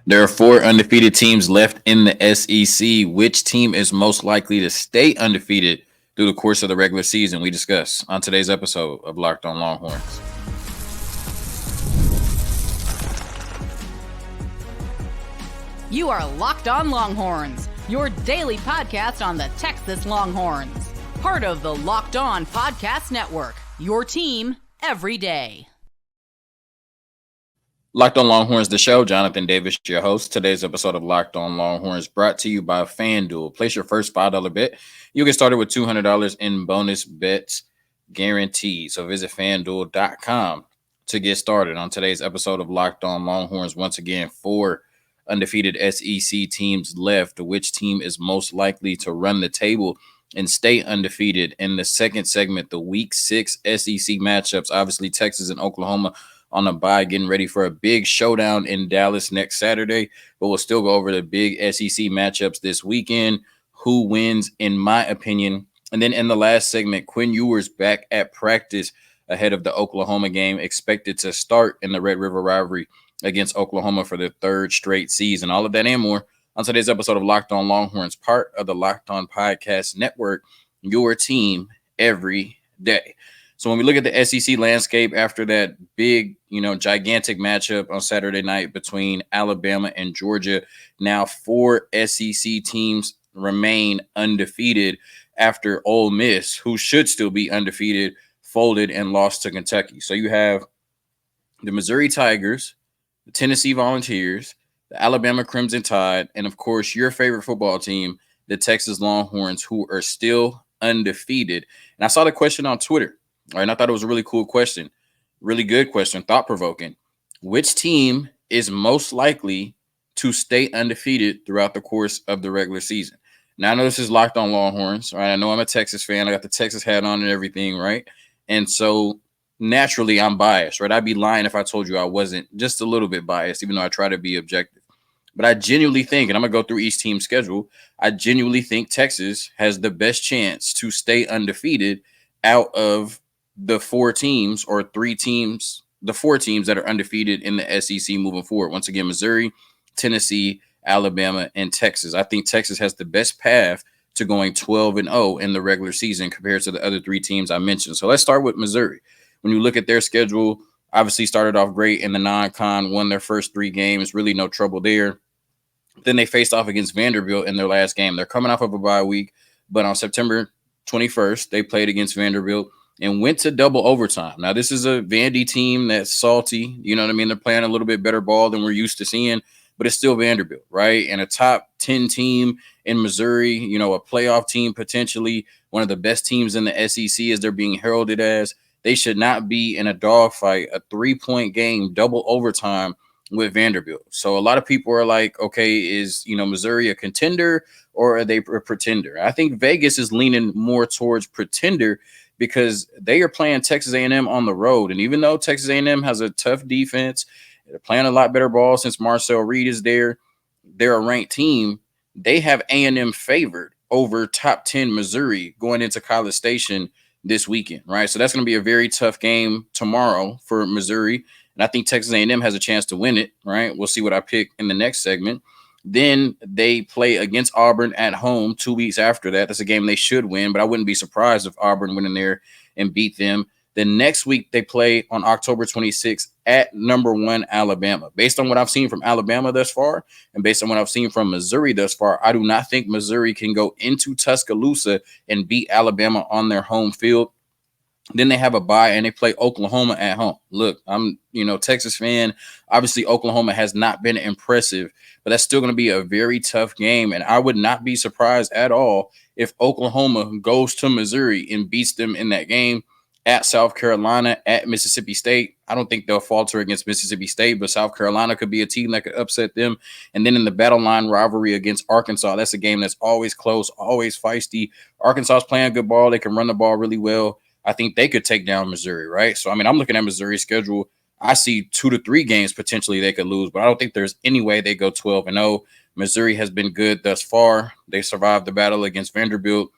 There are four undefeated teams left in the SEC. Which team is most likely to stay undefeated through the course of the regular season? We discuss on today's episode of Locked On Longhorns. You are Locked On Longhorns, your daily podcast on the Texas Longhorns. Part of the Locked On Podcast Network, your team every day. Locked On Longhorns, the show. Jonathan Davis, your host. Today's episode of Locked On Longhorns brought to you by FanDuel. Place your first $5 bet. You'll get started with $200 in bonus bets guaranteed. So visit FanDuel.com to get started on today's episode of Locked On Longhorns. Once again, four undefeated SEC teams left. Which team is most likely to run the table and stay undefeated? In the second segment, the Week 6 SEC matchups. Obviously, Texas and Oklahoma on a bye, getting ready for a big showdown in Dallas next Saturday. But we'll still go over the big SEC matchups this weekend, who wins, in my opinion. And then in the last segment, Quinn Ewers back at practice ahead of the Oklahoma game, expected to start in the Red River rivalry against Oklahoma for the third straight season. All of that and more on today's episode of Locked On Longhorns, part of the Locked On Podcast Network, your team every day. So when we look at the SEC landscape after that big, gigantic matchup on Saturday night between Alabama and Georgia, now four SEC teams remain undefeated after Ole Miss, who should still be undefeated, folded and lost to Kentucky. So you have the Missouri Tigers, the Tennessee Volunteers, the Alabama Crimson Tide, and of course your favorite football team, the Texas Longhorns, who are still undefeated. And I saw the question on Twitter. All right, and I thought it was a really cool question, really good question, thought-provoking. Which team is most likely to stay undefeated throughout the course of the regular season? Now, I know this is Locked On Longhorns, right? I know I'm a Texas fan. I got the Texas hat on and everything, right? And so, naturally, I'm biased, right? I'd be lying if I told you I wasn't just a little bit biased, even though I try to be objective. But I genuinely think, and I'm going to go through each team's schedule, I genuinely think Texas has the best chance to stay undefeated out of the four teams or three teams, the four teams that are undefeated in the SEC moving forward. Once again, Missouri, Tennessee, Alabama, and Texas. I think Texas has the best path to going 12-0 in the regular season compared to the other three teams I mentioned. So let's start with Missouri. When you look at their schedule, obviously started off great in the non-con, won their first three games, really no trouble there. Then they faced off against Vanderbilt in their last game. They're coming off of a bye week, but on September 21st, they played against Vanderbilt and went to double overtime. Now, this is a Vandy team that's salty. You know what I mean? They're playing a little bit better ball than we're used to seeing, but it's still Vanderbilt, right? And a top 10 team in Missouri, a playoff team potentially, one of the best teams in the SEC as they're being heralded as. They should not be in a dogfight, a 3-point game, double overtime with Vanderbilt. So a lot of people are like, okay, is, Missouri a contender or are they a pretender? I think Vegas is leaning more towards pretender because they are playing Texas A&M on the road. And even though Texas A&M has a tough defense, they're playing a lot better ball since Marcel Reed is there. They're a ranked team. They have A&M favored over top 10 Missouri going into College Station this weekend, right? So that's going to be a very tough game tomorrow for Missouri. And I think Texas A&M has a chance to win it, right? We'll see what I pick in the next segment. Then they play against Auburn at home 2 weeks after that. That's a game they should win, but I wouldn't be surprised if Auburn went in there and beat them. The next week they play on October 26th at number 1 Alabama. Based on what I've seen from Alabama thus far and based on what I've seen from Missouri thus far, I do not think Missouri can go into Tuscaloosa and beat Alabama on their home field. Then they have a bye and they play Oklahoma at home. Look, I'm, Texas fan. Obviously, Oklahoma has not been impressive, but that's still going to be a very tough game. And I would not be surprised at all if Oklahoma goes to Missouri and beats them in that game. At South Carolina, at Mississippi State. I don't think they'll falter against Mississippi State, but South Carolina could be a team that could upset them. And then in the battle line rivalry against Arkansas, that's a game that's always close, always feisty. Arkansas is playing good ball. They can run the ball really well. I think they could take down Missouri, right? So, I'm looking at Missouri's schedule. I see 2 to 3 games potentially they could lose, but I don't think there's any way they go 12-0. Missouri has been good thus far. They survived the battle against Vanderbilt.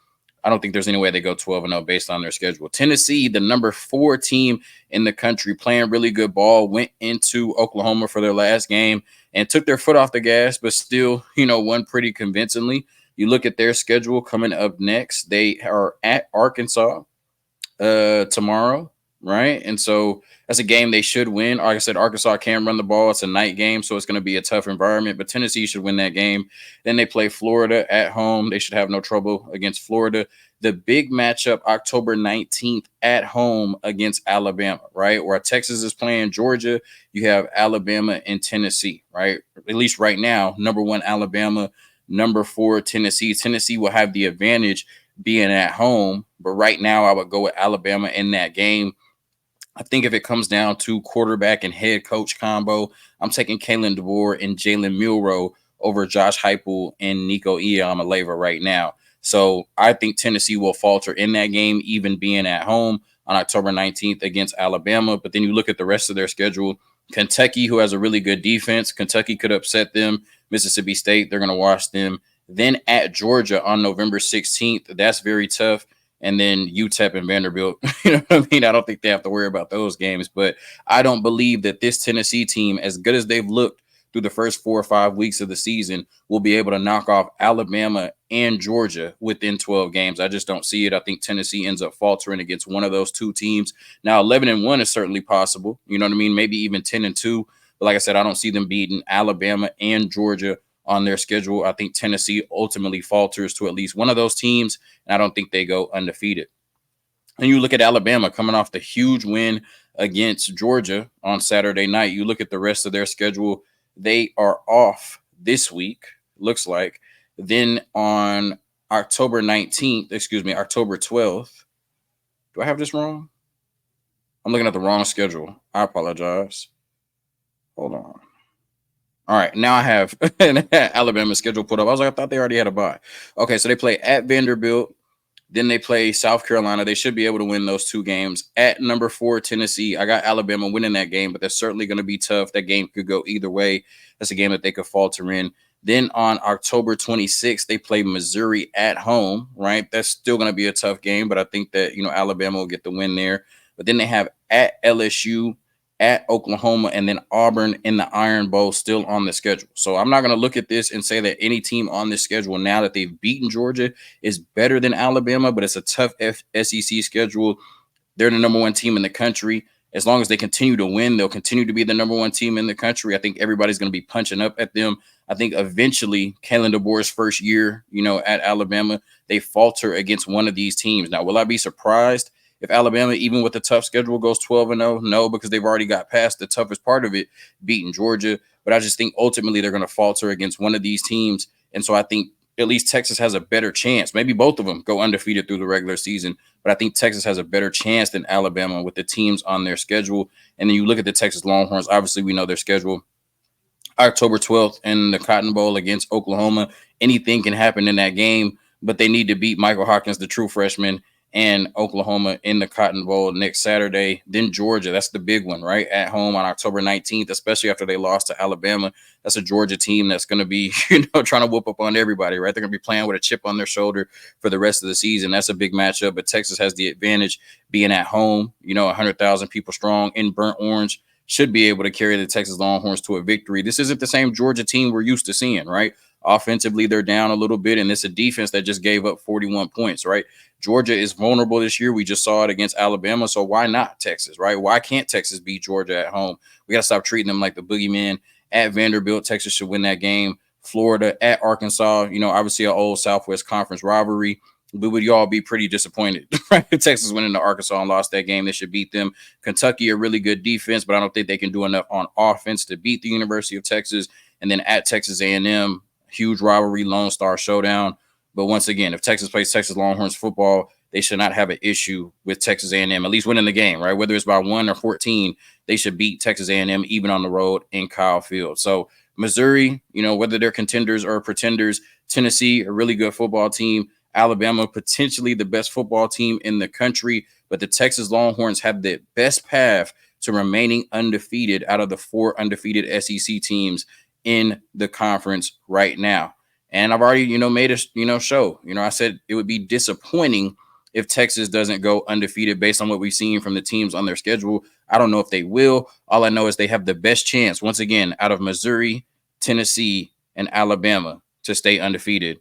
I don't think there's any way they go 12-0 based on their schedule. Tennessee, the number 4 team in the country, playing really good ball, went into Oklahoma for their last game and took their foot off the gas, but still, won pretty convincingly. You look at their schedule coming up next. They are at Arkansas tomorrow, right? And so that's a game they should win. Like I said, Arkansas can run the ball. It's a night game, so it's going to be a tough environment, but Tennessee should win that game. Then they play Florida at home. They should have no trouble against Florida. The big matchup, October 19th at home against Alabama, right? Where Texas is playing Georgia, you have Alabama and Tennessee, right? At least right now, number 1 Alabama, number 4 Tennessee. Tennessee will have the advantage being at home, but right now I would go with Alabama in that game. I think if it comes down to quarterback and head coach combo, I'm taking Kalen DeBoer and Jalen Milroe over Josh Heupel and Nico Iamaleava right now. So I think Tennessee will falter in that game, even being at home on October 19th against Alabama. But then you look at the rest of their schedule. Kentucky, who has a really good defense. Kentucky could upset them. Mississippi State, they're going to watch them. Then at Georgia on November 16th, that's very tough. And then UTEP and Vanderbilt, you know what I mean? I don't think they have to worry about those games. But I don't believe that this Tennessee team, as good as they've looked through the first 4 or 5 weeks of the season, will be able to knock off Alabama and Georgia within 12 games. I just don't see it. I think Tennessee ends up faltering against one of those 2 teams. Now, 11-1 is certainly possible. You know what I mean? Maybe even 10-2. But like I said, I don't see them beating Alabama and Georgia on their schedule. I think Tennessee ultimately falters to at least one of those teams, and I don't think they go undefeated. And you look at Alabama coming off the huge win against Georgia on Saturday night. You look at the rest of their schedule. They are off this week, looks like. Then on October 12th. Do I have this wrong? I'm looking at the wrong schedule. I apologize. Hold on. All right, now I have Alabama's schedule put up. I was like, I thought they already had a bye. Okay, so they play at Vanderbilt. Then they play South Carolina. They should be able to win those 2 games. At number 4, Tennessee. I got Alabama winning that game, but that's certainly going to be tough. That game could go either way. That's a game that they could falter in. Then on October 26th, they play Missouri at home, right? That's still going to be a tough game, but I think that, Alabama will get the win there. But then they have at LSU, at Oklahoma, and then Auburn in the Iron Bowl still on the schedule. So I'm not going to look at this and say that any team on this schedule now that they've beaten Georgia is better than Alabama, but it's a tough SEC schedule. They're the number 1 team in the country. As long as they continue to win, they'll continue to be the number 1 team in the country. I think everybody's going to be punching up at them. I think eventually, Kalen DeBoer's first year, at Alabama, they falter against one of these teams. Now, will I be surprised if Alabama, even with the tough schedule, goes 12-0? No, because they've already got past the toughest part of it, beating Georgia. But I just think ultimately they're going to falter against one of these teams. And so I think at least Texas has a better chance. Maybe both of them go undefeated through the regular season, but I think Texas has a better chance than Alabama with the teams on their schedule. And then you look at the Texas Longhorns. Obviously, we know their schedule. October 12th in the Cotton Bowl against Oklahoma. Anything can happen in that game, but they need to beat Michael Hawkins, the true freshman, and Oklahoma in the Cotton Bowl next Saturday. Then Georgia, that's the big one, right? At home on October 19th, especially after they lost to Alabama. That's a Georgia team that's going to be, trying to whoop up on everybody, right? They're going to be playing with a chip on their shoulder for the rest of the season. That's a big matchup, but Texas has the advantage being at home, 100,000 people strong in burnt orange. Should be able to carry the Texas Longhorns to a victory. This isn't the same Georgia team we're used to seeing, right? Offensively, they're down a little bit, and it's a defense that just gave up 41 points, right? Georgia is vulnerable this year. We just saw it against Alabama, so why not Texas, right? Why can't Texas beat Georgia at home? We got to stop treating them like the boogeyman. At Vanderbilt, Texas should win that game. Florida at Arkansas, obviously an old Southwest Conference rivalry. We would y'all be pretty disappointed, right? If Texas went into Arkansas and lost that game, they should beat them. Kentucky, a really good defense, but I don't think they can do enough on offense to beat the University of Texas. And then at Texas A&M, huge rivalry, Lone Star Showdown. But once again, if Texas plays Texas Longhorns football, they should not have an issue with Texas A&M, at least winning the game, right? Whether it's by 1 or 14, they should beat Texas A&M even on the road in Kyle Field. So Missouri, whether they're contenders or pretenders, Tennessee, a really good football team. Alabama, potentially the best football team in the country, but the Texas Longhorns have the best path to remaining undefeated out of the 4 undefeated SEC teams in the conference right now. And I've already, made a, show. I said it would be disappointing if Texas doesn't go undefeated based on what we've seen from the teams on their schedule. I don't know if they will. All I know is they have the best chance, once again, out of Missouri, Tennessee, and Alabama to stay undefeated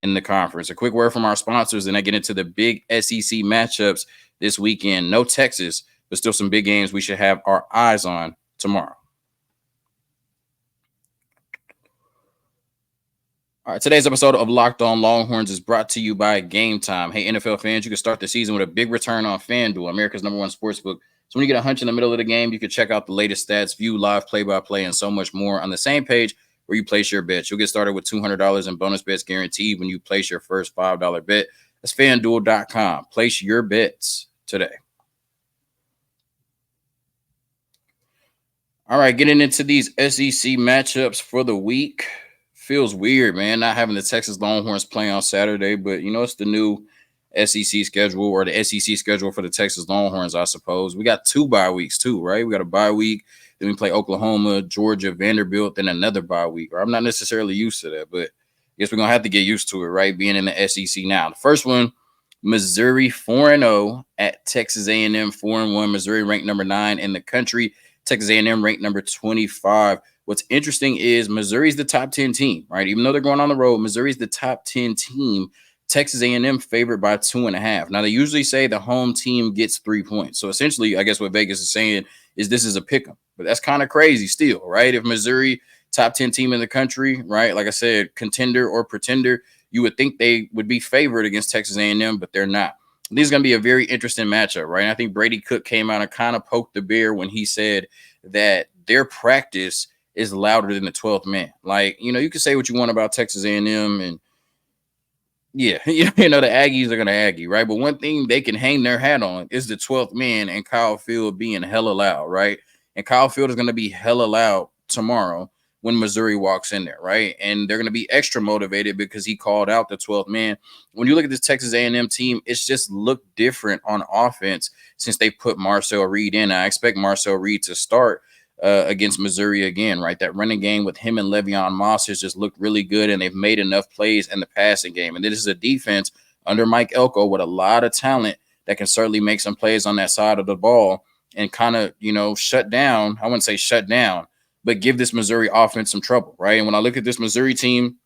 in the conference. A quick word from our sponsors, and I get into the big SEC matchups this weekend. No Texas, but still some big games we should have our eyes on tomorrow. All right, today's episode of Locked On Longhorns is brought to you by Gametime. Hey, NFL fans, you can start the season with a big return on FanDuel, America's #1 sportsbook. So when you get a hunch in the middle of the game, you can check out the latest stats, view live play-by-play, and so much more on the same page where you place your bets. You'll get started with $200 in bonus bets guaranteed when you place your first $5 bet. That's FanDuel.com. Place your bets today. All right, getting into these SEC matchups for the week. Feels weird, man, not having the Texas Longhorns play on Saturday, but it's the new SEC schedule, or the SEC schedule for the Texas Longhorns, I suppose. We got 2 bye weeks too, right? We got a bye week, then we play Oklahoma, Georgia, Vanderbilt, then another bye week. Or I'm not necessarily used to that, but I guess we're gonna have to get used to it, right? Being in the SEC now. The first one, Missouri 4-0 at Texas A&M 4-1. Missouri ranked number 9 in the country. Texas A&M ranked number 25. What's interesting is Missouri's the top 10 team, right? Even though they're going on the road, Missouri's the top 10 team. Texas A&M favored by 2.5. Now, they usually say the home team gets 3 points. So essentially, I guess what Vegas is saying is this is a pick 'em. But that's kind of crazy still, right? If Missouri, top 10 team in the country, right? Like I said, contender or pretender, you would think they would be favored against Texas A&M, but they're not. This is going to be a very interesting matchup, right? And I think Brady Cook came out and kind of poked the bear when he said that their practice is louder than the 12th man. Like, you can say what you want about Texas A&M, and yeah, the Aggies are going to Aggie, right? But one thing they can hang their hat on is the 12th man and Kyle Field being hella loud, right? And Kyle Field is going to be hella loud tomorrow when Missouri walks in there, right? And they're going to be extra motivated because he called out the 12th man. When you look at this Texas A&M team, it's just looked different on offense since they put Marcel Reed in. I expect Marcel Reed to start against Missouri again, right? That running game with him and Le'Veon Moss has just looked really good, and they've made enough plays in the passing game. And this is a defense under Mike Elko with a lot of talent that can certainly make some plays on that side of the ball and kind of, shut down. I wouldn't say shut down, but give this Missouri offense some trouble, right? And when I look at this Missouri team,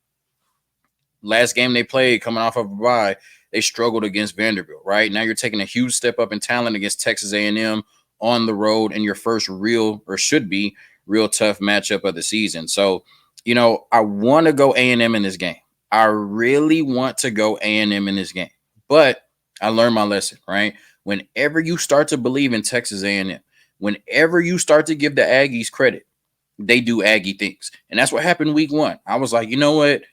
last game they played coming off of a bye, they struggled against Vanderbilt, right? Now you're taking a huge step up in talent against Texas A&M on the road in your first real, or should be, real tough matchup of the season. So, I want to go A&M in this game. I really want to go A&M in this game. But I learned my lesson, right? Whenever you start to believe in Texas A&M, whenever you start to give the Aggies credit, they do Aggie things. And that's what happened week 1. I was like, you know what?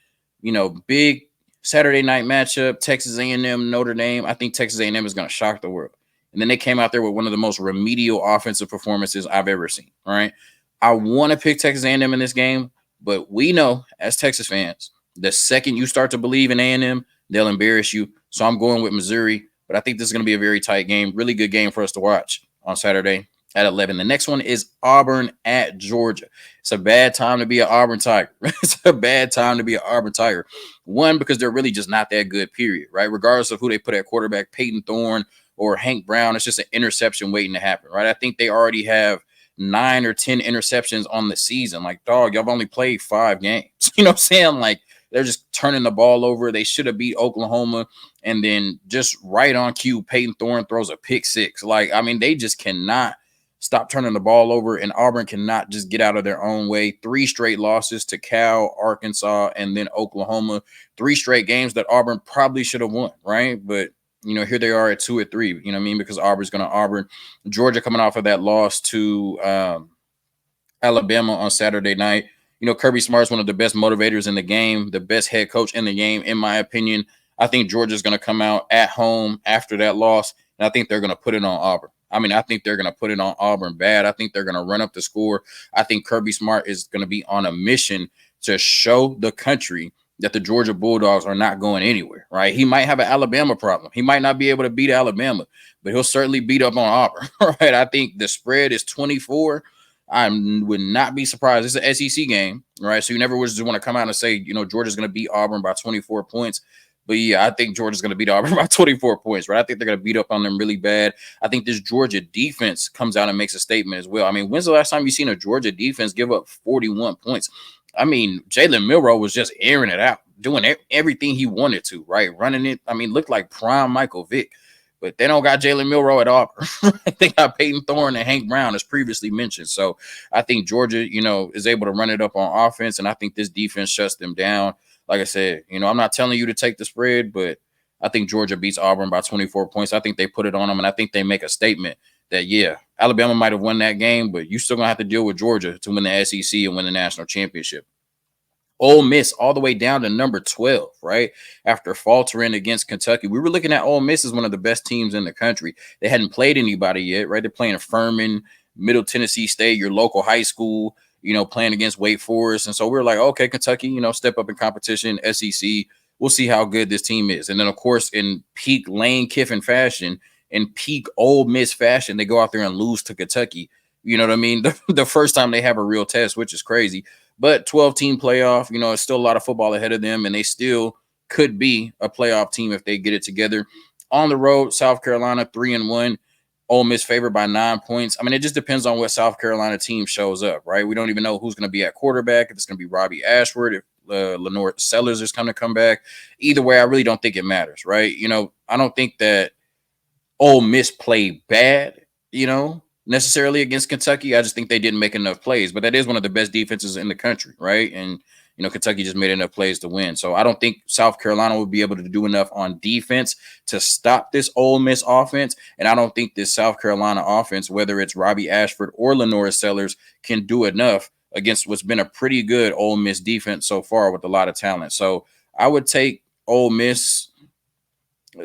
Big Saturday night matchup, Texas A&M, Notre Dame. I think Texas A&M is going to shock the world. And then they came out there with one of the most remedial offensive performances I've ever seen. All right. I want to pick Texas A&M in this game, but we know as Texas fans, the second you start to believe in A&M, they'll embarrass you. So I'm going with Missouri, but I think this is going to be a very tight game. Really good game for us to watch on Saturday at 11. The next one is Auburn at Georgia. It's a bad time to be an Auburn Tiger. It's a bad time to be an Auburn Tiger. One, because they're really just not that good, period, right? Regardless of who they put at quarterback, Peyton Thorne or Hank Brown, it's just an interception waiting to happen, right? I think they already have 9 or 10 interceptions on the season. Like, dog, y'all have only played 5 games. You know what I'm saying? Like, they're just turning the ball over. They should have beat Oklahoma. And then just right on cue, Peyton Thorne throws a pick 6. Like, I mean, they just cannot stop turning the ball over, and Auburn cannot just get out of their own way. 3 straight losses to Cal, Arkansas, and then Oklahoma. 3 straight games that Auburn probably should have won, right? But here they are at 2 or 3, you know what I mean? Because Auburn's going to Auburn. Georgia coming off of that loss to Alabama on Saturday night. Kirby Smart's one of the best motivators in the game, the best head coach in the game, in my opinion. I think Georgia's going to come out at home after that loss, and I think they're going to put it on Auburn. I think they're going to put it on Auburn bad. I think they're going to run up the score. I think Kirby Smart is going to be on a mission to show the country that the Georgia Bulldogs are not going anywhere, right? He might have an Alabama problem. He might not be able to beat Alabama, but he'll certainly beat up on Auburn, right? I think the spread is 24. I would not be surprised. It's an SEC game, right? So you never would just want to come out and say, Georgia's going to beat Auburn by 24 points. But yeah, I think Georgia's going to beat Auburn by 24 points, right? I think they're going to beat up on them really bad. I think this Georgia defense comes out and makes a statement as well. I mean, when's the last time you seen a Georgia defense give up 41 points? I mean, Jalen Milroe was just airing it out, doing everything he wanted to, right? Running it. I mean, looked like prime Michael Vick. But they don't got Jalen Milroe at Auburn. They got Peyton Thorne and Hank Brown, as previously mentioned. So I think Georgia, is able to run it up on offense, and I think this defense shuts them down. Like I said, I'm not telling you to take the spread, but I think Georgia beats Auburn by 24 points. I think they put it on them, and I think they make a statement that, yeah, Alabama might have won that game, but you still going to have to deal with Georgia to win the SEC and win the national championship. Ole Miss all the way down to number 12, right? After faltering against Kentucky. We were looking at Ole Miss as one of the best teams in the country. They hadn't played anybody yet, right? They're playing Furman, Middle Tennessee State, your local high school, playing against Wake Forest. And so we're like, okay, Kentucky, step up in competition, SEC. We'll see how good this team is. And then, of course, in peak Lane Kiffin fashion, in peak Ole Miss fashion, they go out there and lose to Kentucky. You know what I mean? The first time they have a real test, which is crazy. But 12-team playoff, it's still a lot of football ahead of them, and they still could be a playoff team if they get it together. On the road, South Carolina 3-1, Ole Miss favored by 9 points. I mean, it just depends on what South Carolina team shows up, right? We don't even know who's going to be at quarterback, if it's going to be Robbie Ashford, if Lenore Sellers is going to come back. Either way, I really don't think it matters, right? I don't think that Ole Miss played bad, necessarily against Kentucky. I just think they didn't make enough plays, but that is one of the best defenses in the country, right? And Kentucky just made enough plays to win. So I don't think South Carolina will be able to do enough on defense to stop this Ole Miss offense. And I don't think this South Carolina offense, whether it's Robbie Ashford or Lenora Sellers, can do enough against what's been a pretty good Ole Miss defense so far with a lot of talent. So I would take Ole Miss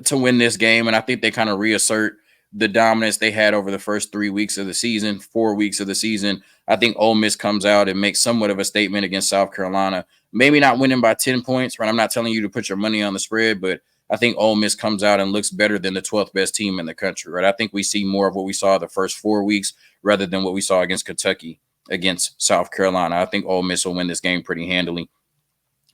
to win this game, and I think they kind of reassert the dominance they had over the first 3 weeks of the season, 4 weeks of the season. I think Ole Miss comes out and makes somewhat of a statement against South Carolina. Maybe not winning by 10 points, right? I'm not telling you to put your money on the spread, but I think Ole Miss comes out and looks better than the 12th best team in the country, right? I think we see more of what we saw the first 4 weeks rather than what we saw against Kentucky, against South Carolina. I think Ole Miss will win this game pretty handily.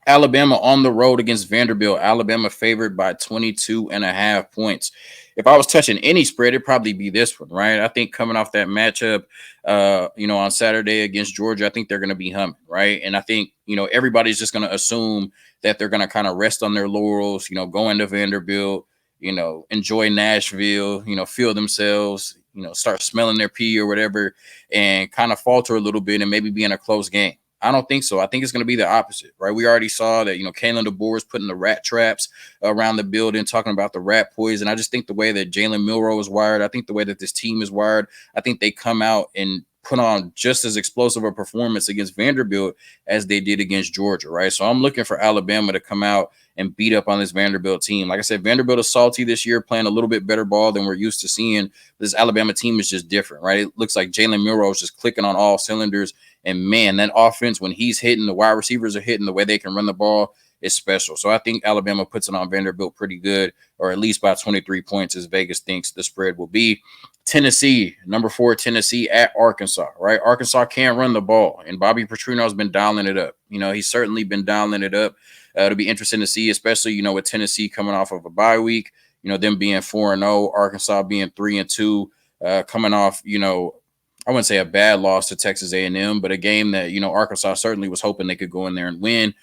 Alabama on the road against Vanderbilt. Alabama favored by 22.5 points. If I was touching any spread, it'd probably be this one, right? I think coming off that matchup, on Saturday against Georgia, I think they're going to be humming, right? And I think, everybody's just going to assume that they're going to kind of rest on their laurels, go into Vanderbilt, enjoy Nashville, feel themselves, start smelling their pee or whatever, and kind of falter a little bit and maybe be in a close game. I don't think so. I think it's going to be the opposite, right? We already saw that, Kalen DeBoer is putting the rat traps around the building, talking about the rat poison. I just think the way that Jalen Milroe is wired, I think the way that this team is wired, I think they come out and put on just as explosive a performance against Vanderbilt as they did against Georgia, right? So I'm looking for Alabama to come out and beat up on this Vanderbilt team. Like I said, Vanderbilt is salty this year, playing a little bit better ball than we're used to seeing. This Alabama team is just different, right? It looks like Jalen Milroe is just clicking on all cylinders. And man, that offense, when he's hitting, the wide receivers are hitting, the way they can run the ball is special. So I think Alabama puts it on Vanderbilt pretty good, or at least by 23 points, as Vegas thinks the spread will be. Tennessee, number 4, Tennessee at Arkansas, right? Arkansas can't run the ball, and Bobby Petrino has been dialing it up. He's certainly been dialing it up. It'll be interesting to see, especially, with Tennessee coming off of a bye week, them being 4-0, Arkansas being 3-2, coming off, I wouldn't say a bad loss to Texas A&M, but a game that, Arkansas certainly was hoping they could go in there and win.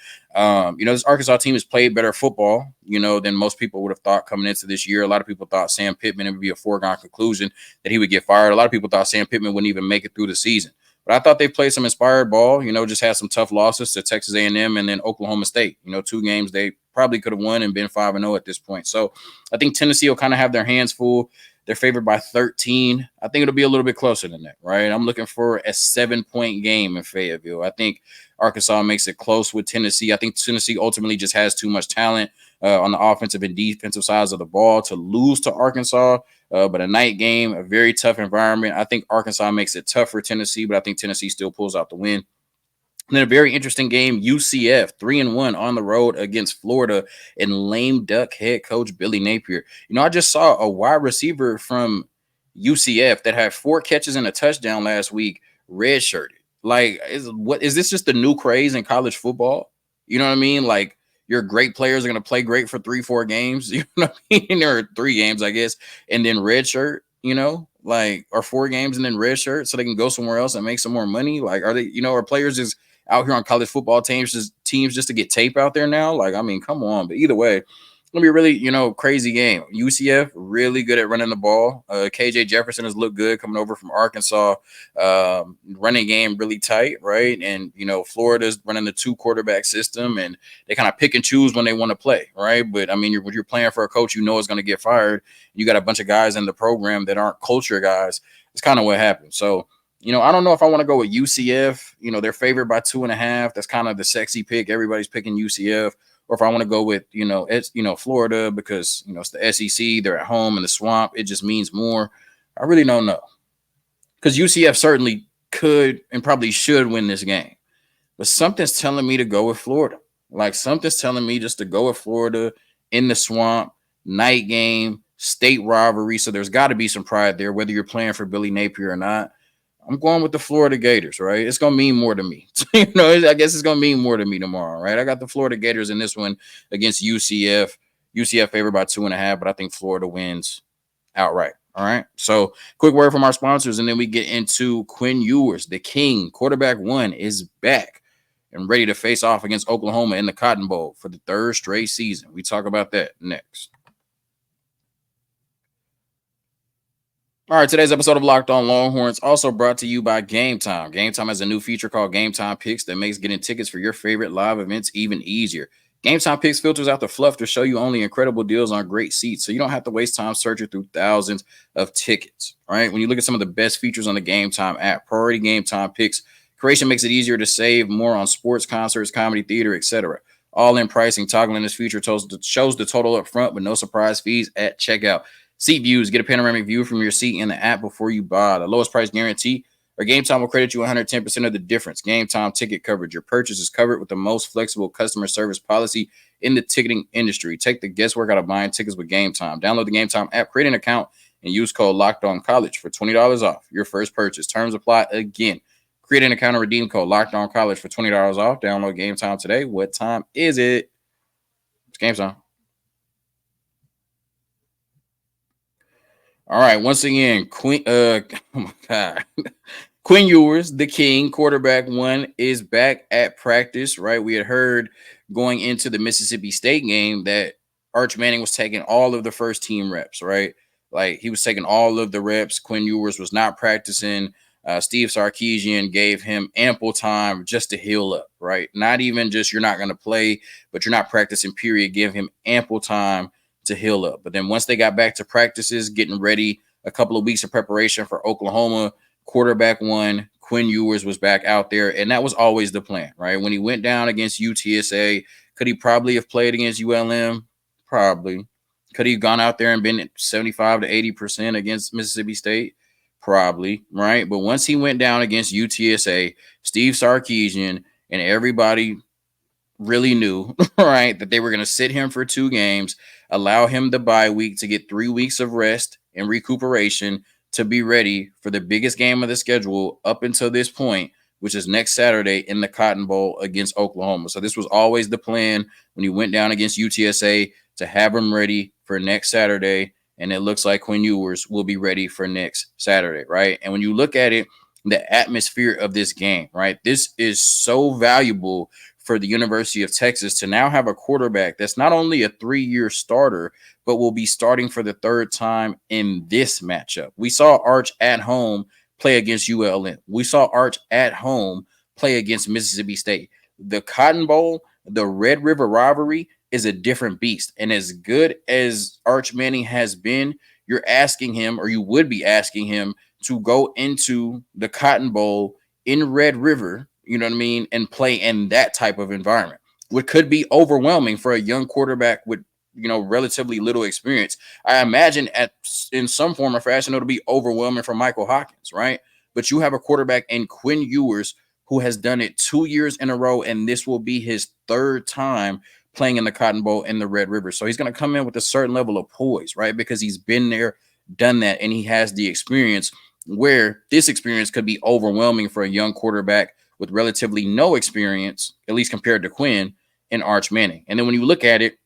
This Arkansas team has played better football, than most people would have thought coming into this year. A lot of people thought Sam Pittman, it would be a foregone conclusion that he would get fired. A lot of people thought Sam Pittman wouldn't even make it through the season. But I thought they played some inspired ball, just had some tough losses to Texas A&M and then Oklahoma State. 2 games they probably could have won and been 5-0 at this point. So I think Tennessee will kind of have their hands full. They're favored by 13. I think it'll be a little bit closer than that, right? I'm looking for a 7-point game in Fayetteville. I think Arkansas makes it close with Tennessee. I think Tennessee ultimately just has too much talent on the offensive and defensive sides of the ball to lose to Arkansas. But a night game, a very tough environment. I think Arkansas makes it tough for Tennessee, but I think Tennessee still pulls out the win. And then a very interesting game, UCF 3-1 on the road against Florida and lame duck head coach Billy Napier. I just saw a wide receiver from UCF that had 4 catches and a touchdown last week redshirted. Like, is this just the new craze in college football? You know what I mean? Like, your great players are going to play great for 3-4 games, you know what I mean? Or 3 games, I guess, and then redshirt, like, or 4 games and then redshirt so they can go somewhere else and make some more money. Like, are they, are players just out here on college football teams just to get tape out there now? Like, I mean, come on. But either way, gonna be a really, crazy game. UCF really good at running the ball. KJ Jefferson has looked good coming over from Arkansas. Running game really tight, right? And Florida's running the 2 quarterback system, and they kind of pick and choose when they want to play, right? But I mean, when you're playing for a coach, is going to get fired. You got a bunch of guys in the program that aren't culture guys. It's kind of what happened. So. I don't know if I want to go with UCF. They're favored by 2.5. That's kind of the sexy pick. Everybody's picking UCF. Or if I want to go with, it's, Florida because, it's the SEC. They're at home in the swamp. It just means more. I really don't know. Because UCF certainly could and probably should win this game. But something's telling me to go with Florida. Like, something's telling me just to go with Florida in the swamp, night game, state rivalry. So there's got to be some pride there, whether you're playing for Billy Napier or not. I'm going with the Florida Gators, right? It's going to mean more to me. I guess it's going to mean more to me tomorrow, right? I got the Florida Gators in this one against UCF. UCF favored by 2.5, but I think Florida wins outright. All right. So quick word from our sponsors, and then we get into Quinn Ewers, the king. Quarterback 1 is back and ready to face off against Oklahoma in the Cotton Bowl for the 3rd straight season. We talk about that next. All right, today's episode of Locked On Longhorns also brought to you by Gametime. Gametime has a new feature called Gametime Picks that makes getting tickets for your favorite live events even easier. Gametime Picks filters out the fluff to show you only incredible deals on great seats, so you don't have to waste time searching through thousands of tickets. All right, when you look at some of the best features on the Gametime app, priority Gametime Picks creation makes it easier to save more on sports, concerts, comedy, theater, etc. All-in pricing, toggling this feature shows the total up front, but no surprise fees at checkout. Seat views, get a panoramic view from your seat in the app before you buy. The lowest price guarantee, or Gametime will credit you 110% of the difference. Gametime ticket coverage. Your purchase is covered with the most flexible customer service policy in the ticketing industry. Take the guesswork out of buying tickets with Gametime. Download the Gametime app, create an account, and use code LOCKEDONCollege for $20 off your first purchase. Terms apply again. Create an account and redeem code LOCKEDONCollege for $20 off. Download Gametime today. What time is it? It's Gametime. All right, once again, Quinn Ewers, the king, quarterback 1, is back at practice, right? We had heard going into the Mississippi State game that Arch Manning was taking all of the first team reps, right? Like, he was taking all of the reps. Quinn Ewers was not practicing. Steve Sarkisian gave him ample time just to heal up, right? Not even just you're not going to play, but you're not practicing, period. Give him ample time to heal up. But then once they got back to practices, getting ready, a couple of weeks of preparation for Oklahoma, quarterback 1, Quinn Ewers was back out there. And that was always the plan, right? When he went down against UTSA, could he probably have played against ULM? Probably. Could he have gone out there and been 75 to 80% against Mississippi State? Probably, right? But once he went down against UTSA, Steve Sarkisian and everybody really knew, right, that they were going to sit him for 2 games, allow him the bye week to get 3 weeks of rest and recuperation to be ready for the biggest game of the schedule up until this point, which is next Saturday in the Cotton Bowl against Oklahoma. So this was always the plan when he went down against UTSA, to have him ready for next Saturday. And it looks like Quinn Ewers will be ready for next Saturday, right? And when you look at it, the atmosphere of this game, right? This is so valuable for the University of Texas to now have a quarterback that's not only a 3-year starter, but will be starting for the 3rd time in this matchup. We saw Arch at home play against ULM. We saw Arch at home play against Mississippi State. The Cotton Bowl, the Red River rivalry, is a different beast. And as good as Arch Manning has been, you're asking him, or you would be asking him, to go into the Cotton Bowl in Red River, you know what I mean, and play in that type of environment, which could be overwhelming for a young quarterback with, relatively little experience. I imagine in some form or fashion, it'll be overwhelming for Michael Hawkins, right? But you have a quarterback in Quinn Ewers who has done it 2 years in a row, and this will be his 3rd time playing in the Cotton Bowl in the Red River. So he's going to come in with a certain level of poise, right? Because he's been there, done that, and he has the experience where this experience could be overwhelming for a young quarterback with relatively no experience, at least compared to Quinn and Arch Manning. And then when you look at it,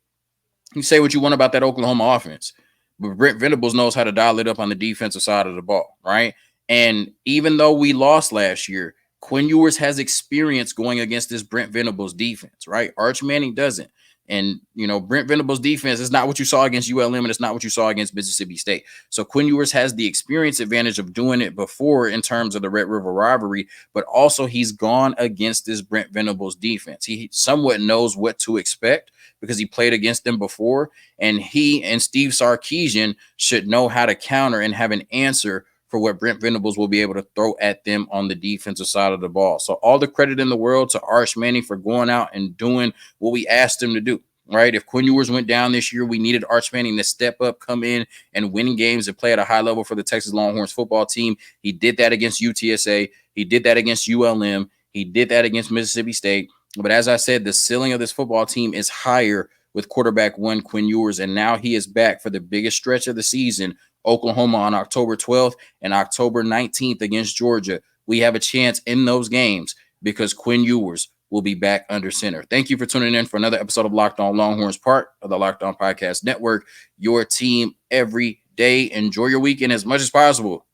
you say what you want about that Oklahoma offense, but Brent Venables knows how to dial it up on the defensive side of the ball, right? And even though we lost last year, Quinn Ewers has experience going against this Brent Venables defense, right? Arch Manning doesn't. And, Brent Venables defense is not what you saw against ULM, and it's not what you saw against Mississippi State. So Quinn Ewers has the experience advantage of doing it before in terms of the Red River rivalry, but also he's gone against this Brent Venables defense. He somewhat knows what to expect because he played against them before, and he and Steve Sarkisian should know how to counter and have an answer for what Brent Venables will be able to throw at them on the defensive side of the ball. So all the credit in the world to Arch Manning for going out and doing what we asked him to do, right? If Quinn Ewers went down this year, we needed Arch Manning to step up, come in, and win games and play at a high level for the Texas Longhorns football team. He did that against UTSA. He did that against ULM. He did that against Mississippi State. But as I said, the ceiling of this football team is higher with quarterback one, Quinn Ewers, and now he is back for the biggest stretch of the season, Oklahoma on October 12th and October 19th against Georgia. We have a chance in those games because Quinn Ewers will be back under center. Thank you for tuning in for another episode of Locked On Longhorns, part of the Locked On Podcast Network, your team every day. Enjoy your weekend as much as possible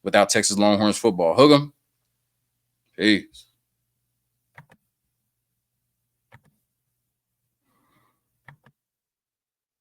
without Texas Longhorns football. Hook 'em. Peace.